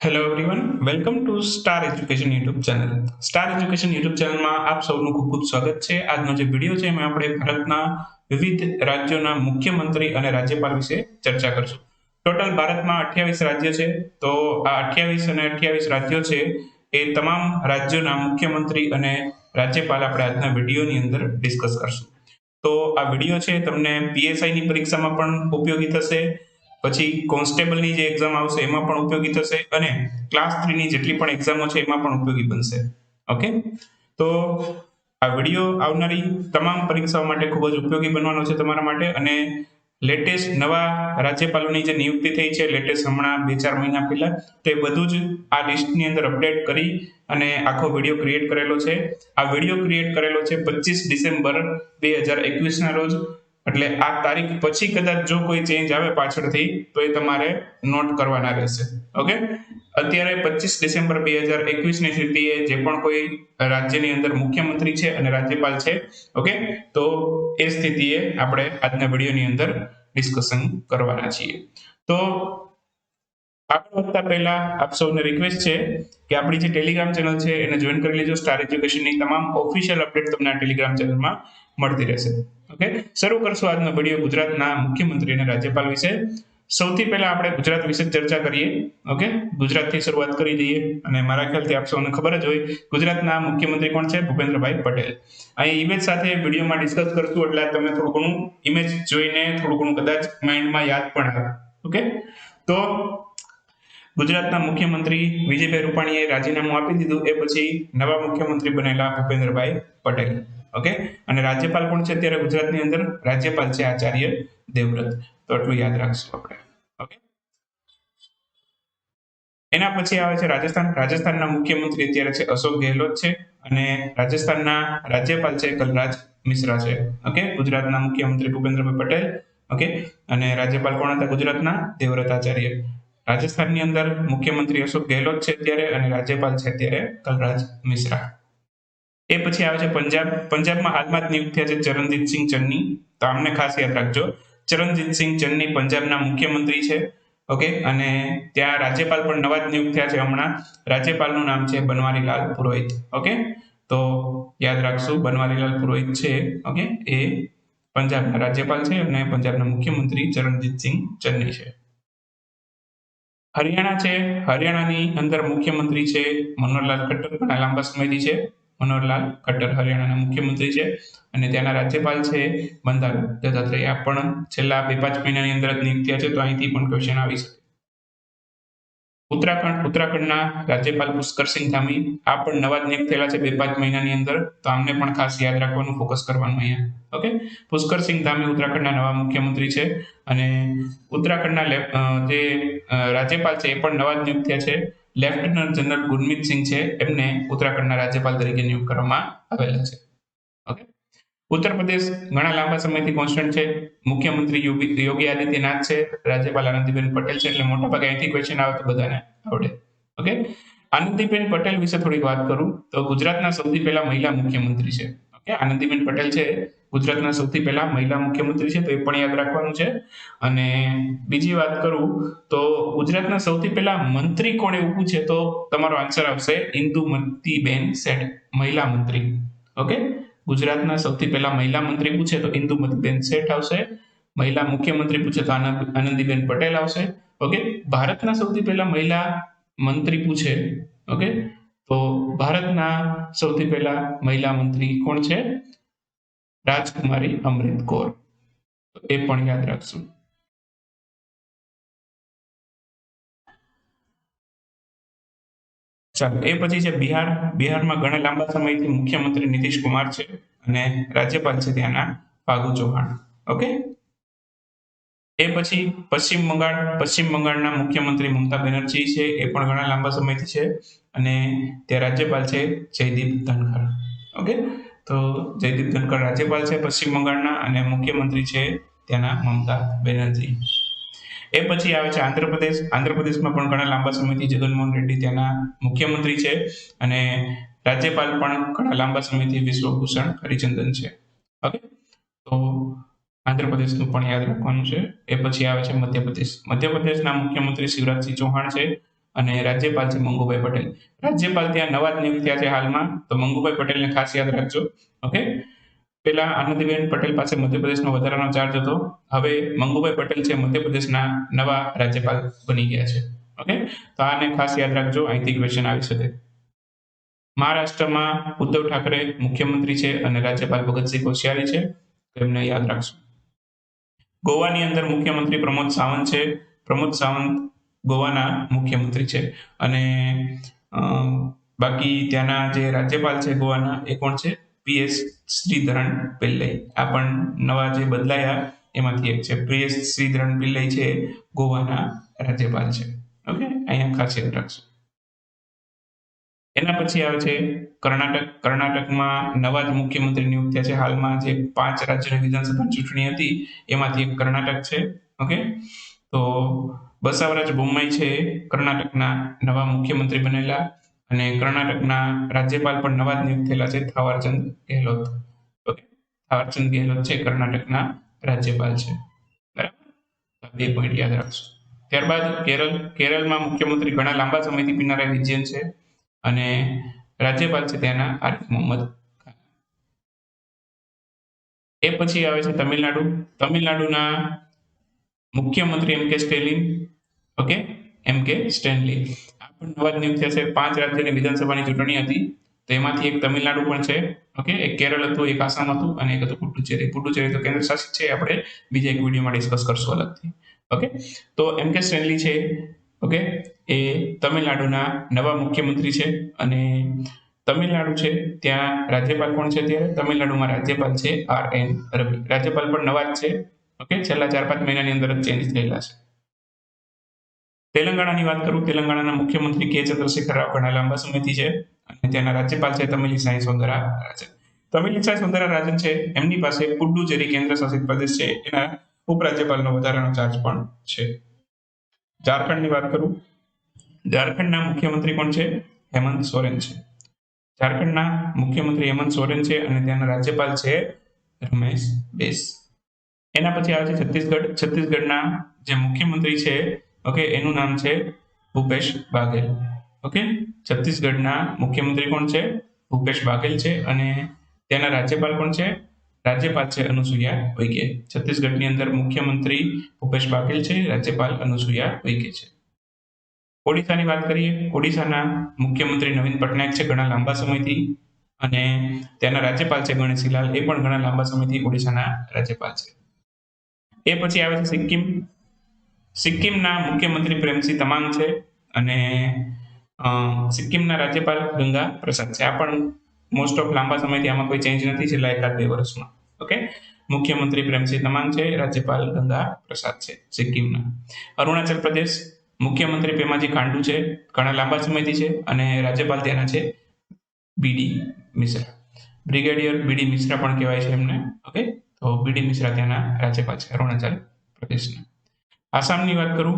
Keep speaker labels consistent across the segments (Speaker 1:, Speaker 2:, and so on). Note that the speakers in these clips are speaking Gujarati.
Speaker 1: Hello everyone, welcome to star education YouTube channel. Star education YouTube ચેનલમાં આપ સૌનું ખૂબ ખૂબ સ્વાગત છે. આજનો જે વિડીયો છે એમાં આપણે ભારતના વિવિધ રાજ્યોના મુખ્યમંત્રી અને રાજ્યપાલ વિશે ચર્ચા કરશું. ટોટલ ભારતમાં 28 રાજ્ય છે. તો આ 28 અને 28 રાજ્યો છે એ તમામ રાજ્યોના મુખ્યમંત્રી અને રાજ્યપાલ આપણે આજના વિડીયોની અંદર ડિસ્કસ કરશું. તો આ વિડીયો છે તમને પીએસઆઈની પરીક્ષામાં પણ ઉપયોગી થશે, પછી કોન્સ્ટેબલની જે એક્ઝામ આવશે એમાં પણ ઉપયોગી થશે અને ક્લાસ 3 ની જેટલી પણ એક્ઝામો છે એમાં પણ ઉપયોગી બનશે. ઓકે, તો આ વિડીયો આવનારી તમામ પરીક્ષાઓ માટે ખૂબ જ ઉપયોગી બનવાનો છે તમારા માટે. અને લેટેસ્ટ નવા રાજ્યપાલોની જે નિયુક્તિ થઈ છે લેટેસ્ટ હમણાં 2-4 મહિના પહેલા, તો એ બધું જ આ લિસ્ટની અંદર અપડેટ કરી અને આખો વિડીયો ક્રિએટ કરેલો છે. આ વિડીયો ક્રિએટ કરેલો છે 25 ડિસેમ્બર 2021 ના રોજ. એટલે આ તારીખ પછી કદાચ જો કોઈ ચેન્જ આવે પાછળથી તો એ તમારે નોટ કરવાના રહેશે. ઓકે, અત્યારે 25 ડિસેમ્બર 2021 ની સ્થિતિએ જે પણ કોઈ રાજ્યની અંદર મુખ્યમંત્રી છે અને રાજ્યપાલ છે, ઓકે, તો એ સ્થિતિએ આપણે આજના વિડીયોની અંદર ડિસ્કશન કરવાના છીએ. તો આગળ વધતા પહેલા આપ સૌને રિક્વેસ્ટ છે કે આપણી જે ટેલિગ્રામ ચેનલ છે એને જોઈન કરી લેજો. સ્ટાર એજ્યુકેશનની તમામ ઓફિશિયલ અપડેટ તમને આ ટેલિગ્રામ ચેનલમાં મળતી રહેશે. ઓકે, શરૂ કરશું આજનો વિડીયો ગુજરાતના મુખ્યમંત્રી અને રાજ્યપાલ વિશે. સૌથી પહેલા આપણે ગુજરાત વિશે ચર્ચા કરીએ. ઓકે, ગુજરાતથી શરૂઆત કરી દઈએ. અને મારા ખ્યાલથી આપ સૌને ખબર જ હોય ગુજરાતના મુખ્યમંત્રી કોણ છે? ભૂપેન્દ્રભાઈ પટેલ. અહીં ઇમેજ સાથે વિડીયોમાં ડિસ્કસ કરશું એટલે તમે થોડું ઘણું ઇમેજ જોઈને થોડું ઘણું કદાચ માઇન્ડમાં યાદ પણ આવે. ઓકે, તો ગુજરાતના મુખ્યમંત્રી વિજયભાઈ રૂપાણીએ રાજીનામું આપી દીધું એ પછી નવા મુખ્યમંત્રી બનેલા ભૂપેન્દ્રભાઈ પટેલ. ઓકે, અને રાજ્યપાલ કોણ છે અત્યારે ગુજરાતની અંદર? રાજ્યપાલ છે આચાર્ય દેવવ્રત. તો એટલું યાદ રાખશું આપણે. ઓકે, એના પછી આવે છે રાજસ્થાન. રાજસ્થાનના મુખ્યમંત્રી અત્યારે છે અશોક ગેહલોત છે અને રાજસ્થાનના રાજ્યપાલ છે કલરાજ મિશ્રા છે. ઓકે, ગુજરાતના મુખ્યમંત્રી ભૂપેન્દ્રભાઈ પટેલ. ઓકે, અને રાજ્યપાલ કોણ હતા ગુજરાતના? દેવવ્રત આચાર્ય. રાજસ્થાનની અંદર મુખ્યમંત્રી અશોક ગેહલોત છે અત્યારે અને રાજ્યપાલ છે અત્યારે કલરાજ મિશ્રા. એ પછી આવે છે પંજાબ. પંજાબમાં હાલમાં જ નિયુક્ત થયા છે ચરણજીતસિંહ ચન્ની. તો આમને ખાસ યાદ રાખજો. ચરણજીતસિંહ ચન્ની પંજાબના મુખ્યમંત્રી છે. ઓકે, અને ત્યાં રાજ્યપાલ પણ નવા જ નિયુક્ત થયા છે હમણાં. રાજ્યપાલનું નામ છે બનવારીલાલ પુરોહિત. ઓકે, તો યાદ રાખશું બનવારીલાલ પુરોહિત છે. ઓકે, એ પંજાબના રાજ્યપાલ છે અને પંજાબના મુખ્યમંત્રી ચરણજીતસિંહ ચન્ની છે. હરિયાણા છે. હરિયાણાની અંદર મુખ્યમંત્રી છે મનોહરલાલ ખટ્ટર. ઘણા લાંબા સમયથી છે મનોહરલાલ ખટ્ટર હરિયાણાના મુખ્યમંત્રી છે અને ત્યાંના રાજ્યપાલ છે બંધારુ દત્તાત્રેય. આ પણ છેલ્લા 2-5 મહિનાની અંદર જ નિયુક્ત થયા છે, તો અહીંથી પણ ક્વેશ્ચન આવી શકે. ઉત્તરાખંડના રાજ્યપાલ પુષ્કરસિંહ ધામી. આ પણ નવા જ નિયુક્ત થયેલા છે 2-5 મહિનાની અંદર, તો આમને પણ ખાસ યાદ રાખવાનું, ફોકસ કરવાનું અહીંયા. ઓકે, પુષ્કરસિંહ ધામી ઉત્તરાખંડના નવા મુખ્યમંત્રી છે અને ઉત્તરાખંડના જે રાજ્યપાલ છે એ પણ નવા જ નિયુક્ત થયા છે. લેફ્ટનન્ટ જનરલ ગુરમીત સિંહ છે, એમને ઉત્તરાખંડના રાજ્યપાલ તરીકે નિયુક્ત કરવામાં આવેલા છે. ઓકે, ઉત્તર પ્રદેશ ઘણા લાંબા સમયથી કોન્સ્ટન્ટ છે. મુખ્યમંત્રી યોગી આદિત્યનાથ છે, રાજ્યપાલ આનંદીબેન પટેલ છે. એટલે મોટા ભાગે અહીંથી ક્વેશ્ચન આવે તો બધાને આવડે. ઓકે, આનંદીબેન પટેલ વિશે થોડીક વાત કરું તો ગુજરાતના સૌથી પહેલા મહિલા મુખ્યમંત્રી છે. ઓકે, આનંદીબેન પટેલ છે ગુજરાતના સૌથી પહેલા મહિલા મુખ્યમંત્રી છે, તો એ પણ યાદ રાખવાનું છે. અને બીજી વાત કરું તો ગુજરાતના સૌથી પહેલા મંત્રી કોણ એવું પૂછે તો તમારો આન્સર આવશે ઇન્દુમતીબેન શેઠ, મહિલા મંત્રી. ઓકે, ગુજરાતના સૌથી પહેલા મહિલા મંત્રી પૂછે તો ઇન્દુમતીબેન શેઠ આવશે. મહિલા મુખ્યમંત્રી પૂછે તો આનંદીબેન પટેલ આવશે. ઓકે, ભારતના સૌથી પહેલા મહિલા મંત્રી પૂછે, ઓકે, તો ભારતના સૌથી પહેલા મહિલા મંત્રી કોણ છે? રાજકુમારી અમૃત કૌર. તો એ પણ યાદ રાખશું. ચાલો, એ પછી છે બિહાર. બિહારમાં ઘણા લાંબા સમયથી મુખ્યમંત્રી નીતિશ કુમાર છે અને રાજ્યપાલ છે ત્યાંના ફાગુ ચૌહાણ. ઓકે, એ પછી પશ્ચિમ બંગાળ. પશ્ચિમ બંગાળના મુખ્યમંત્રી મમતા બેનર્જી છે, એ પણ ઘણા લાંબા સમયથી છે અને ત્યાં રાજ્યપાલ છે જયદીપ ધનખડ. ઓકે, તો જયદીપ ધનખડ રાજ્યપાલ છે પશ્ચિમ બંગાળના અને મુખ્યમંત્રી છે ત્યાંના મમતા બેનર્જી. એ પછી આવે છે આંધ્રપ્રદેશ. આંધ્રપ્રદેશમાં પણ ઘણા લાંબા સમયથી જગનમોહન રેડ્ડી ત્યાંના મુખ્યમંત્રી છે અને રાજ્યપાલ પણ ઘણા લાંબા સમયથી વિશ્વભૂષણ હરિચંદન છે. ઓકે, તો આંધ્રપ્રદેશનું પણ યાદ રાખવાનું છે. એ પછી આવે છે મધ્યપ્રદેશ. મધ્યપ્રદેશના મુખ્યમંત્રી શિવરાજસિંહ ચૌહાણ છે અને રાજ્યપાલ છે મંગુભાઈ પટેલ. રાજ્યપાલ ત્યાં નવા જ નિયુક્ત થયા છે હાલમાં, તો મંગુભાઈ પટેલને ખાસ યાદ રાખજો. ઓકે, પેલા આનંદીબેન પટેલ પાસે મધ્યપ્રદેશનો વધારાનો ચાર્જ હતો. હવે મંગુભાઈ પટેલ છે મધ્યપ્રદેશના નવા રાજ્યપાલ બની ગયા છે. ઓકે, તો આને ખાસ યાદ રાખજો, અહીંથી ક્વેશ્ચન આવી શકે. મહારાષ્ટ્રમાં ઉદ્ધવ ઠાકરે મુખ્યમંત્રી છે અને રાજ્યપાલ ભગતસિંહ કોશ્યારી છે, તો એમને યાદ રાખશો. ગોવાની અંદર મુખ્યમંત્રી પ્રમોદ સાવંત છે. પ્રમોદ સાવંત ગોવાના મુખ્યમંત્રી છે. અને બાકી ત્યાંના જે રાજ્યપાલ છે ગોવાના, એ કોણ છે? PS શ્રીધરન પિલ્લઈ. આ પણ નવા જે બદલાયા એમાંથી એક છે. PS શ્રીધરન પિલ્લઈ છે ગોવાના રાજ્યપાલ છે. ઓકે, અહીંયા ખાસ યાદ રાખશો. એના પછી આવે છે કર્ણાટક. કર્ણાટકમાં નવા જ મુખ્યમંત્રી નિયુક્ત થયા છે હાલમાં. જે 5 રાજ્યોની વિધાનસભા ચૂંટણી હતી એમાંથી એક કર્ણાટક છે. ઓકે, તો બસવરાજ બોમ્માઈ છે કર્ણાટકના નવા મુખ્યમંત્રી બનેલા. અને કર્ણાટકના રાજ્યપાલ પણ નવા જ નિયુક્ત થયેલા છે, થાવરચંદ ગેહલોત. ઓકે, થાવરચંદ ગેહલોત છે કર્ણાટકના રાજ્યપાલ છે. બરાબર, 2 પોઈન્ટ યાદ રાખશો. ત્યારબાદ કેરળ. કેરળમાં મુખ્યમંત્રી ઘણા લાંબા સમયથી પિનારાઈ વિજયન છે અને રાજ્યપાલ છે ત્યાંના આરિફ મોહમ્મદ ખાન. એ પછી આવે છે તમિલનાડુ. તમિલનાડુના મુખ્યમંત્રી MK Stalin. Okay, MK Stanley. આ પણ નવા જ નિયુક્ત થયા છે. 5 રાજ્યોની વિધાનસભાની ચૂંટણી હતી, તો એમાંથી એક તમિલનાડુ પણ છે. ઓકે, એક કેરળ હતું, એક આસામ હતું અને એક હતું પુડુચેરી. પુડુચેરી તો કેન્દ્ર શાસિત છે, આપણે બીજા એક વિડીયોમાં ડિસ્કસ કરશું અલગથી. ઓકે, તો MK સ્ટેનલી છે, ઓકે, એ તમિલનાડુના નવા મુખ્યમંત્રી છે. અને તમિલનાડુ છે ત્યાં રાજ્યપાલ કોણ છે અત્યારે? તમિલનાડુમાં રાજ્યપાલ છે RN રવિ. રાજ્યપાલ પણ નવા જ છે. ઓકે, છેલ્લા 4-5 મહિનાની અંદર જ ચેન્જ થયેલા છે. તેલંગાણાની વાત કરું. તેલંગાણાના મુખ્યમંત્રી કે ચંદ્રશેખર રાવ ઘણા લાંબા સમયથી છે અને ત્યાંના રાજ્યપાલ છે તમિલિસાઈ સૌંદરરાજન. તમિલિસાઈ સૌંદરરાજન છે, એમની પાસે પુડુચેરી કેન્દ્ર શાસિત પ્રદેશ છે, એના ઉપરાજ્યપાલનો વધારાનો ચાર્જ પણ છે. ઝારખંડની વાત કરું. ઝારખંડના મુખ્યમંત્રી કોણ છે? હેમંત સોરેન છે. ઝારખંડના મુખ્યમંત્રી હેમંત સોરેન છે અને ત્યાંના રાજ્યપાલ છે રમેશ બેસ. એના પછી આવે છે છત્તીસગઢ. છત્તીસગઢના જે મુખ્યમંત્રી છે, ઓકે, એનું નામ છે ભૂપેશ બાઘેલ. ઓકે, છત્તીસગઢના મુખ્યમંત્રી કોણ છે? ભૂપેશ બાઘેલ છે. અને ત્યાંના રાજ્યપાલ કોણ છે? રાજ્યપાલ છે અનુસુયા ઉઇકે. છત્તીસગઢની અંદર મુખ્યમંત્રી ભૂપેશ બાઘેલ છે, રાજ્યપાલ અનુસુયા ઉઇકે છે. ઓડિશાની વાત કરીએ. ઓડિશાના મુખ્યમંત્રી નવીન પટનાયક છે ઘણા લાંબા સમયથી, અને ત્યાંના રાજ્યપાલ છે ગણેશીલાલ. એ પણ ઘણા લાંબા સમયથી ઓડિશાના રાજ્યપાલ છે. એ પછી આવે છે સિક્કિમ. સિક્કિમના મુખ્યમંત્રી પ્રેમસિંહ તમાંગ છે અને સિક્કિમના રાજ્યપાલ ગંગા પ્રસાદ છે. આ પણ મોસ્ટ ઓફ લાંબા સમયથી આમાં કોઈ ચેન્જ નથી છેલ્લા 1-2 વર્ષમાં. ઓકે, મુખ્યમંત્રી પ્રેમસિંહ તમાંગ છે, રાજ્યપાલ ગંગા પ્રસાદ છે સિક્કિમના. અરુણાચલ પ્રદેશ. મુખ્યમંત્રી પેમાજી ખાંડુ છે, ઘણા લાંબા સમયથી છે અને રાજ્યપાલ ત્યાંના છે BD Mishra. Brigadier BD Mishra પણ કહેવાય છે એમને. ઓકે, તો BD મિશ્રા ત્યાંના રાજ્યપાલ છે અરુણાચલ પ્રદેશના. આસામની વાત કરું.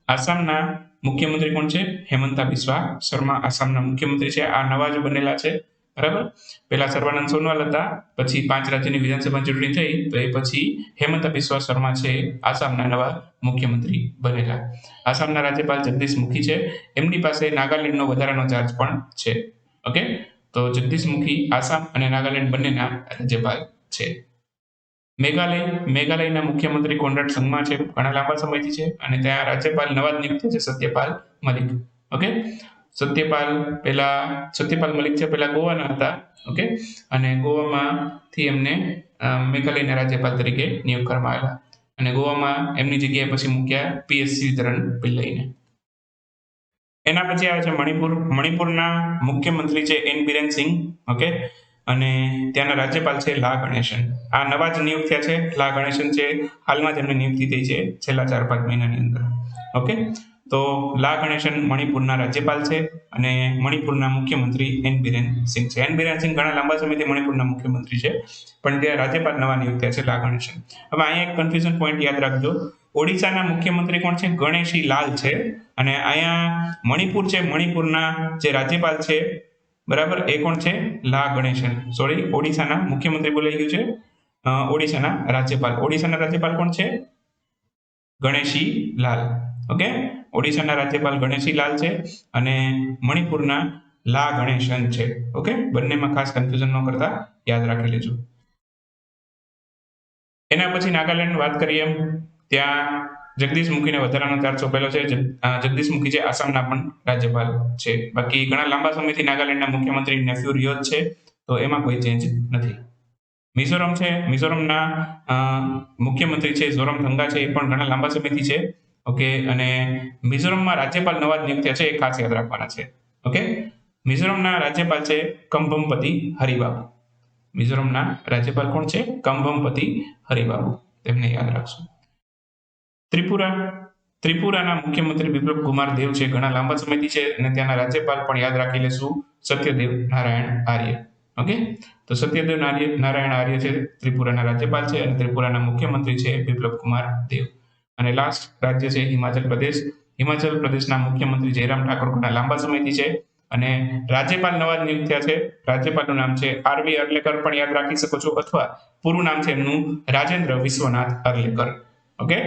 Speaker 1: આસામના મુખ્યમંત્રી કોણ છે? હેમંતા બિસ્વા શર્મા આસામના મુખ્યમંત્રી છે. આ નવા જ બનેલા છે. બરાબર, પેલા સર્વાનંદ સોનોવાલ હતા, પછી 5 રાજ્યની વિધાનસભા ચૂંટણી થઈ, તો એ પછી હેમંતા બિસ્વા શર્મા છે આસામના નવા મુખ્યમંત્રી બનેલા. આસામના રાજ્યપાલ જગદીશ મુખી છે. એમની પાસે નાગાલેન્ડનો વધારાનો ચાર્જ પણ છે. ઓકે, તો જગદીશ મુખી આસામ અને નાગાલેન્ડ બંનેના રાજ્યપાલ છે. મેઘાલય. મેઘાલયના મુખ્યમંત્રી કોનરાડ સંગમા છે, ઘણા લાંબા સમયથી છે અને ત્યાં રાજ્યપાલ નવા જ નિયુક્ત છે સત્યપાલ મલિક. ઓકે, સત્યપાલ મલિક છે, પેલા ગોવાના હતા. ઓકે, અને ગોવામાંથી એમને મેઘાલયના રાજ્યપાલ તરીકે નિયુક્ત કરવામાં આવ્યા અને ગોવામાં એમની જગ્યાએ પછી મૂક્યા PS શ્રીધરન પિલ્લઈને. એના પછી આવે છે મણિપુર. મણિપુરના મુખ્યમંત્રી છે એન બિરેન સિંહ. ઓકે, અને ત્યાંના રાજ્યપાલ છે લા ગણેશન. આ નવા જ નિયુક્ત થયા છે. લા ગણેશન છે, હાલમાં જ એમની નિયુક્તિ થઈ છે છેલ્લા 4-5 મહિનાની અંદર. ઓકે, તો લા ગણેશન મણિપુરના રાજ્યપાલ છે અને મણિપુરના મુખ્યમંત્રી એન બિરેન સિંહ છે. એન બિરેન સિંહ ઘણા લાંબા સમયથી મણિપુરના મુખ્યમંત્રી છે, પણ ત્યાં રાજ્યપાલ નવા નિયુક્ત થયા છે લા ગણેશન. હવે અહીંયા એક કન્ફ્યુઝન પોઈન્ટ યાદ રાખજો. ઓડિશાના મુખ્યમંત્રી કોણ છે? ગણેશી લાલ છે. અને અહીંયા મણિપુર છે, મણિપુરના જે રાજ્યપાલ છે, બરાબર, એ કોણ છે? લા ગણેશન. સોરી, ઓડિશાના મુખ્યમંત્રી બોલાઈ ગયું છે, ઓડિશાના રાજ્યપાલ. ઓડિશાના રાજ્યપાલ કોણ છે? ગણેશી લાલ. ઓકે, ઓડિશાના રાજ્યપાલ ગણેશીલાલ છે અને મણિપુરના લા ગણેશન છે. ઓકે, બંનેમાં ખાસ કન્ફ્યુઝન ન કરતા યાદ રાખી લેજો. એના પછી નાગાલેન્ડ વાત કરીએ એમ ત્યાં જગદીશ મુખીને વધારાનો ચાર્જ સોંપેલો છે. જગદીશ મુખી છે આસામના પણ રાજ્યપાલ છે. બાકી ઘણા લાંબા સમયથી નાગાલેન્ડના મુખ્યમંત્રી નેફ્યુ રિયો છે, તો એમાં કોઈ ચેન્જ નથી. મિઝોરમ છે, મિઝોરમના મુખ્યમંત્રી છે ઝોરામથંગા છે, એ પણ ઘણા લાંબા સમયથી છે. ઓકે, અને મિઝોરમમાં રાજ્યપાલ નવા નિયુક્ત થયા છે, એ ખાસ યાદ રાખવાના છે. ઓકે, મિઝોરમના રાજ્યપાલ છે કંભમપતિ હરિબાબુ. મિઝોરમના રાજ્યપાલ કોણ છે? કંભમપતિ હરિબાબુ, તેમને યાદ રાખશો. ત્રિપુરાના મુખ્યમંત્રી બિપ્લબ કુમાર દેવ છે, ઘણા લાંબા સમયથી છે, અને ત્યાંના રાજ્યપાલ પણ યાદ રાખી લેશું, સત્યદેવ નારાયણ આર્ય. ઓકે, તો સત્યદેવ નારાયણ આર્ય છે ત્રિપુરાના રાજ્યપાલ છે, અને ત્રિપુરાના મુખ્યમંત્રી છે બિપ્લબ કુમાર દેવ. અને લાસ્ટ રાજ્ય છે હિમાચલ પ્રદેશ. હિમાચલ પ્રદેશના મુખ્યમંત્રી જયરામ ઠાકુર ઘણા લાંબા સમયથી છે, અને રાજ્યપાલ નવા નિયુક્ત થયા છે. રાજ્યપાલનું નામ છે આરવી અર્લેકર, પણ યાદ રાખી શકો છો, અથવા પૂરું નામ છે એમનું રાજેન્દ્ર વિશ્વનાથ અર્લેકર. ઓકે,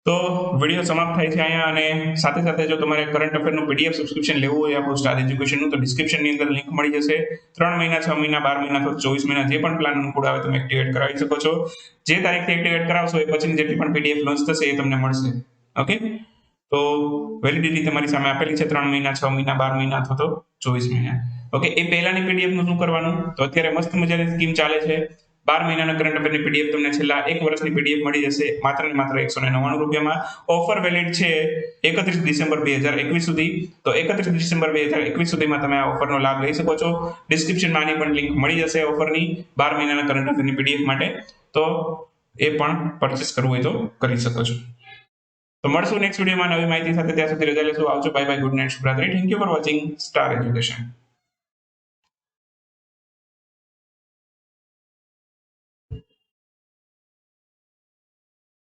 Speaker 1: તો વિડીયો સમાપ્ત થાય છે અહીંયા. અને સાથે સાથે જો તમારે કરંટ અફેરનું પીડીએફ સબસ્ક્રિપ્શન લેવું હોય આપણું સ્ટાર એજ્યુકેશનનું, તો ડિસ્ક્રિપ્શનની અંદર લિંક મળી જશે. 3 મહિના, 6 મહિના, 12 મહિના અથવા 24 મહિના જે પણ પ્લાન અનુકૂળ આવે તમે એક્ટિવેટ કરાવી શકો છો. જે તારીખથી એક્ટિવેટ કરાવશો એ પછીની જેટલી પણ પીડીએફ લોન્ચ થશે એ તમને મળશે. ઓકે, તો વેલિડિટી તમારી સામે આપેલી છે 3 મહિના, 6 મહિના, 12 મહિના અથવા તો 24 મહિના. ઓકે, એ પહેલાની પીડીએફ નું શું કરવાનું? તો અત્યારે મસ્ત મજાની સ્કીમ ચાલે છે. 12 મહિનાના કરંટ અફેરની પીડીએફ તમને છેલ્લા 1 વર્ષની પીડીએફ મળી જશે માત્ર ને માત્ર 199 રૂપિયામાં. ઓફર વેલિડ છે 31 ડિસેમ્બર 2021 સુધી. તો 31 ડિસેમ્બર 2021 સુધીમાં તમે આ ઓફરનો લાભ લઈ શકો છો. ડિસ્ક્રિપ્શનમાં આની પણ લિંક મળી જશે ઓફરની 12 મહિનાના કરંટ અફેરની પીડીએફ માટે, તો એ પણ પરચેસ કરવું હોય તો કરી શકો છો. તો મળશું નેક્સ્ટ વિડીયોમાં નવી માહિતી સાથે. ત્યાં સુધી રજા લેશું. આવજો, બાય બાય, ગુડ નાઇટ, શુભરાત્રી. Thank you for watching Star education.